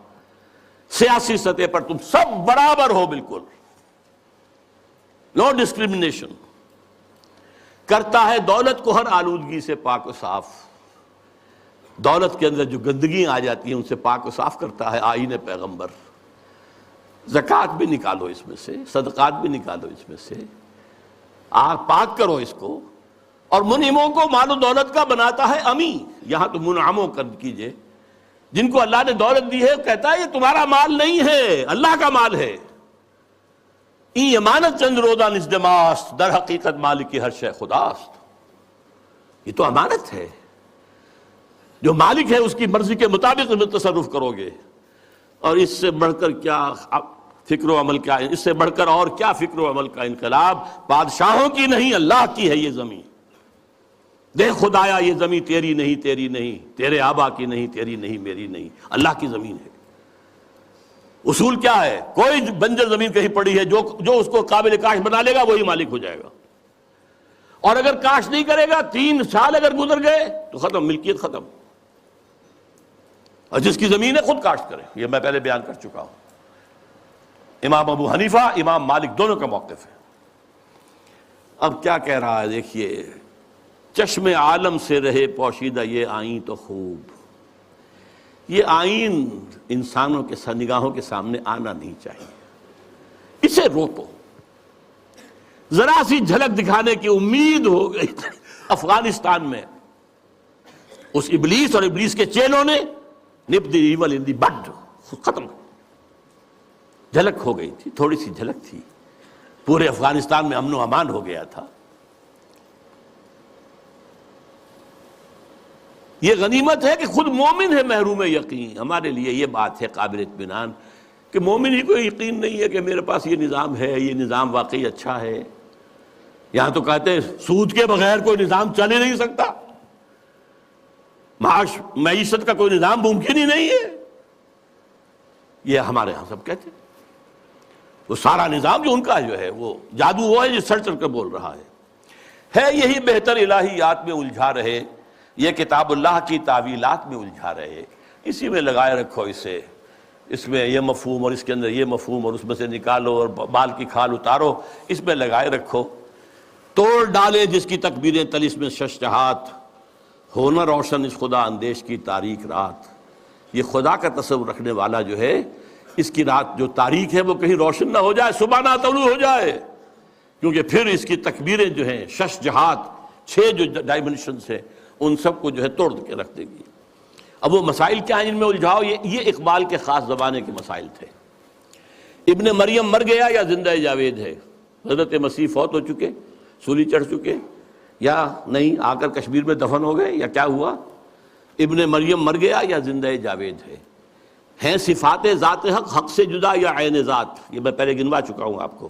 سیاسی سطح پر تم سب برابر ہو، بالکل نو ڈسکریمنیشن. کرتا ہے دولت کو ہر آلودگی سے پاک و صاف. دولت کے اندر جو گندگیاں آ جاتی ہیں ان سے پاک و صاف کرتا ہے آئین پیغمبر. زکوٰۃ بھی نکالو اس میں سے، صدقات بھی نکالو اس میں سے، پاک کرو اس کو. اور منعموں کو مال و دولت کا بناتا ہے امی. یہاں تو منعموں کر کیجئے، جن کو اللہ نے دولت دی ہے، کہتا ہے یہ تمہارا مال نہیں ہے، اللہ کا مال ہے. این امانت چند روزہ نزدماست، در حقیقت مالکی ہر شے خداست. یہ تو امانت ہے. جو مالک ہے اس کی مرضی کے مطابق میں تصرف کرو گے. اور اس سے بڑھ کر کیا فکر و عمل، کیا اس سے بڑھ کر اور کیا فکر و عمل کا انقلاب. بادشاہوں کی نہیں، اللہ کی ہے یہ زمین. دیکھ خدایا یہ زمین تیری نہیں، تیری نہیں، تیرے آبا کی نہیں، تیری نہیں، میری نہیں، اللہ کی زمین ہے. اصول کیا ہے؟ کوئی بنجر زمین کہیں پڑی ہے، جو اس کو قابل کاشت بنا لے گا وہی مالک ہو جائے گا. اور اگر کاشت نہیں کرے گا 3 سال اگر گزر گئے تو ختم، ملکیت ختم. اور جس کی زمین ہے خود کاشت کرے. یہ میں پہلے بیان کر چکا ہوں. امام ابو حنیفہ، امام مالک دونوں کا موقف ہے. اب کیا کہہ رہا ہے دیکھیے، چشم عالم سے رہے پوشیدہ یہ آئین تو خوب. یہ آئین انسانوں کے نگاہوں کے سامنے آنا نہیں چاہیے. اسے روکو. ذرا سی جھلک دکھانے کی امید ہو گئی افغانستان میں اس ابلیس اور ابلیس کے چیلوں نے نپ دی ایول ان دی بڈ، ختم. جھلک ہو گئی تھی، تھوڑی سی جھلک تھی، پورے افغانستان میں امن و امان ہو گیا تھا. یہ غنیمت ہے کہ خود مومن ہے محروم یقین. ہمارے لیے یہ بات ہے قابل اطمینان کہ مومن ہی کو یقین نہیں ہے کہ میرے پاس یہ نظام ہے، یہ نظام واقعی اچھا ہے. یہاں تو کہتے ہیں سود کے بغیر کوئی نظام چل ہی نہیں سکتا، معیشت کا کوئی نظام ممکن ہی نہیں ہے. یہ ہمارے ہاں سب کہتے ہیں. وہ سارا نظام جو ان کا جو ہے وہ جادو وہ ہے جو سر چڑھ کر بول رہا ہے یہی بہتر الہیات میں الجھا رہے، یہ کتاب اللہ کی تعویلات میں الجھا رہے. اسی میں لگائے رکھو اسے، اس میں یہ مفہوم اور اس کے اندر یہ مفہوم اور اس میں سے نکالو اور بال کی کھال اتارو، اس میں لگائے رکھو. توڑ ڈالے جس کی تکبیریں تلس میں ششہات، ہونا روشن اس خدا اندیش کی تاریک رات. یہ خدا کا تصور رکھنے والا جو ہے، اس کی رات جو تاریک ہے وہ کہیں روشن نہ ہو جائے، صبح نہ طلوع ہو جائے، کیونکہ پھر اس کی تکبیریں جو ہیں ششہات، 6 جو ڈائمنشنز ہیں ان سب کو جو ہے توڑ کے رکھ دے گی. اب وہ مسائل کیا ہیں جن میں الجھاؤ؟ یہ اقبال کے خاص زمانے کے مسائل تھے. ابن مریم مر گیا یا زندہ جاوید ہے؟ حضرت مسیح فوت ہو چکے، سولی چڑھ چکے، یا نہیں آ کر کشمیر میں دفن ہو گئے، یا کیا ہوا؟ ابن مریم مر گیا یا زندہ جاوید ہے؟ ہیں صفات ذات حق حق سے جدا یا عین ذات؟ یہ میں پہلے گنوا چکا ہوں آپ کو.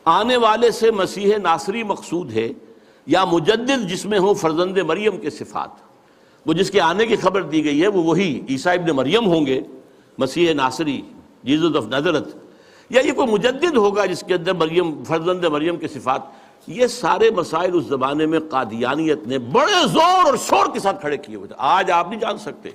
آنے والے سے مسیح ناصری مقصود ہے یا مجدد جس میں ہوں فرزند مریم کے صفات؟ وہ جس کے آنے کی خبر دی گئی ہے وہ وہی عیسیٰ ابن مریم ہوں گے، مسیح ناصری، جیزس آف نازرت، یا یہ کوئی مجدد ہوگا جس کے اندر مریم، فرزند مریم کے صفات؟ یہ سارے مسائل اس زمانے میں قادیانیت نے بڑے زور اور شور کے ساتھ کھڑے کیے ہوئے تھے. آج آپ نہیں جان سکتے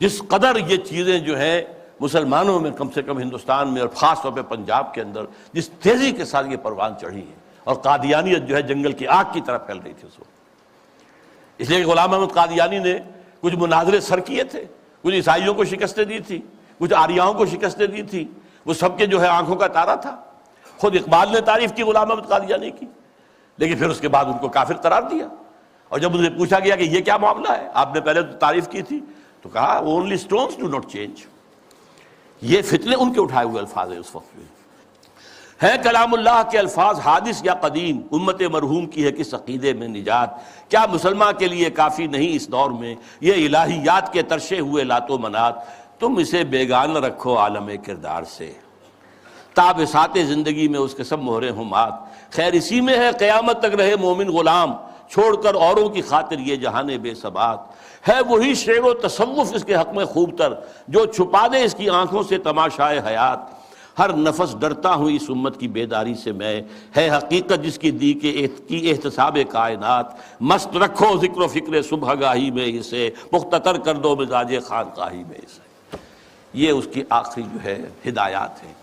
جس قدر یہ چیزیں جو ہیں مسلمانوں میں، کم سے کم ہندوستان میں اور خاص طور پہ پنجاب کے اندر، جس تیزی کے ساتھ یہ پروان چڑھی ہے، اور قادیانیت جو ہے جنگل کی آگ کی طرح پھیل رہی تھی اس وقت. اس لیے کہ غلام احمد قادیانی نے کچھ مناظرے سر کیے تھے، کچھ عیسائیوں کو شکستیں دی تھی، کچھ آریاؤں کو شکستیں دی تھی، وہ سب کے جو ہے آنکھوں کا تارا تھا. خود اقبال نے تعریف کی غلام احمد قادیانی کی، لیکن پھر اس کے بعد ان کو کافر قرار دیا. اور جب انہیں پوچھا گیا کہ یہ کیا معاملہ ہے، آپ نے پہلے تو تعریف کی تھی، تو کہا only stones do not change. یہ فتنے ان کے اٹھائے ہوئے الفاظ ہیں اس وقت میں. ہے کلام اللہ کے الفاظ حادث یا قدیم، امت مرحوم کی ہے کس عقیدے میں نجات؟ کیا مسلمان کے لیے کافی نہیں اس دور میں یہ الہیات کے ترشے ہوئے لات و منات؟ تم اسے بیگانہ رکھو عالم کردار سے، تاب سات زندگی میں اس کے سب مہرے ہوں مات. خیر اسی میں ہے قیامت تک رہے مومن غلام، چھوڑ کر اوروں کی خاطر یہ جہان بے ثبات. ہے وہی شعر و تصوف اس کے حق میں خوب تر، جو چھپا دے اس کی آنکھوں سے تماشائے حیات. ہر نفس ڈرتا ہوں اس امت کی بیداری سے میں، ہے حقیقت جس کی دی کی احتساب کائنات. مست رکھو ذکر و فکر صبح گاہی میں اسے، مختطر کر دو مزاج خانقاہی میں اسے. یہ اس کی آخری جو ہے ہدایات ہیں.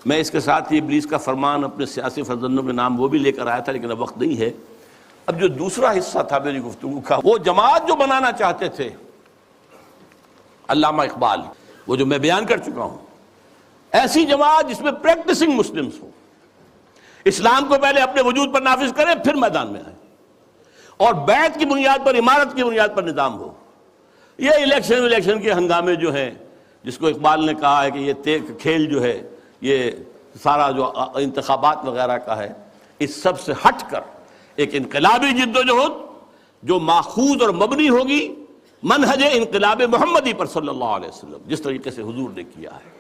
میں اس کے ساتھ ہی ابلیس کا فرمان اپنے سیاسی فرزندوں کے نام وہ بھی لے کر آیا تھا، لیکن اب وقت نہیں ہے. اب جو دوسرا حصہ تھا میری گفتگو کا، وہ جماعت جو بنانا چاہتے تھے علامہ اقبال، وہ جو میں بیان کر چکا ہوں، ایسی جماعت جس میں پریکٹسنگ مسلمز ہو، اسلام کو پہلے اپنے وجود پر نافذ کریں پھر میدان میں آئیں، اور بیعت کی بنیاد پر، امارت کی بنیاد پر نظام ہو. یہ الیکشن کے ہنگامے جو ہیں، جس کو اقبال نے کہا ہے کہ یہ کھیل جو ہے، یہ سارا جو انتخابات وغیرہ کا ہے، اس سب سے ہٹ کر ایک انقلابی جد و جہد جو ماخوذ اور مبنی ہوگی منہج انقلاب محمدی پر صلی اللہ علیہ وسلم، جس طریقے سے حضور نے کیا ہے،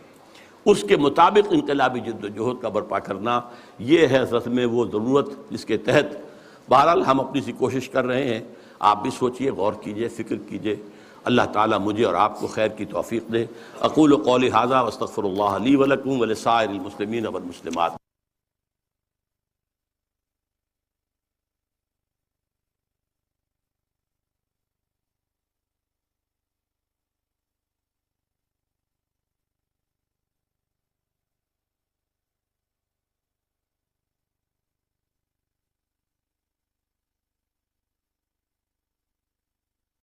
اس کے مطابق انقلابی جد و جہد کا برپا کرنا، یہ ہے اصل میں وہ ضرورت جس کے تحت بہرحال ہم اپنی سی کوشش کر رہے ہیں. آپ بھی سوچئے، غور کیجئے، فکر کیجئے. اللہ تعالیٰ مجھے اور آپ کو خیر کی توفیق دے. اقول قولی ھذا واستغفر اللہ لی ولکم ولسائر المسلمین والمسلمات.